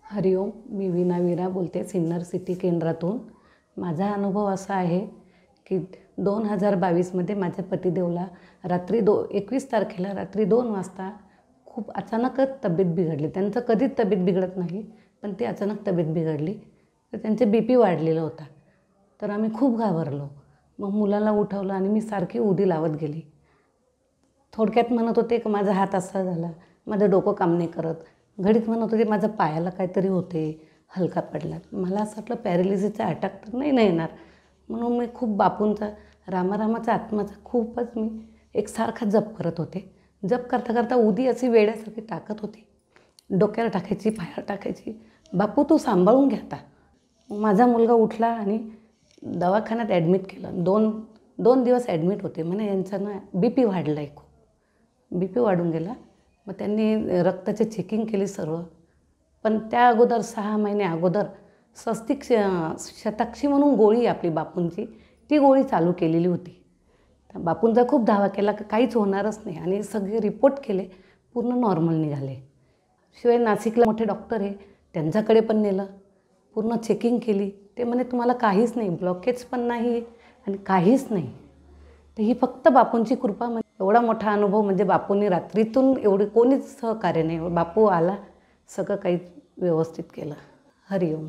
हरिओम, मी वीणा बोलते सिन्नर सिटी केंद्रातून। माझा अनुभव असा आहे की 2022मध्ये माझ्या पतिदेवला 21 तारखेला रात्री 2 वाजता खूप अचानकच तब्येत बिघडली। त्यांचं कधीच तब्येत बिघडत नाही, पण ती अचानक तब्येत बिघडली तर त्यांचे BP वाढलेला होता। तर आम्ही खूप घाबरलो। मग मुलाला उठवलं आणि मी सारखी उडी लावत गेली। थोडक्यात म्हणत होते की माझा हात असा झाला, माझं डोकं काम नाही करत। घडीत म्हणत होते माझ्या पायाला काहीतरी होते, हलका पडला। मला असं वाटलं पॅरालिसिसचा अटॅक तर नाही येणार, म्हणून मी खूप बापूंचा रामारामाचा आत्माचा खूपच मी एकसारखा जप करत होते। जप करता करता उदी अशी वेड्यासारखी टाकत होती, डोक्याला टाकायची, पायाला टाकायची। बापू तू सांभाळून घे आता। माझा मुलगा उठला आणि दवाखान्यात ॲडमिट केलं। दोन दिवस ॲडमिट होते। म्हणे यांचा ना BP वाढला आहे, खूप BP वाढून गेला। मग त्यांनी रक्ताची चेकिंग केली सर्व, पण त्या अगोदर 6 महिने अगोदर स्वस्तिक शताक्षी म्हणून गोळी आपली बापूंची, ती गोळी चालू केलेली होती। तर बापूंचा खूप धावा केला की काहीच होणारच नाही आणि सगळे रिपोर्ट केले, पूर्ण नॉर्मल निघाले। शिवाय नाशिकला मोठे डॉक्टर आहे, त्यांच्याकडे पण नेलं, पूर्ण चेकिंग केली। ते म्हणे तुम्हाला काहीच नाही, ब्लॉकेज पण नाही आणि काहीच नाही। तर ही फक्त बापूंची कृपा। म्हणजे एवढा मोठा अनुभव, म्हणजे बापूंनी रात्रीतून एवढे कोणीच सहकार्य नाही, बापू आला, सगळं काही व्यवस्थित केलं। हरिओम।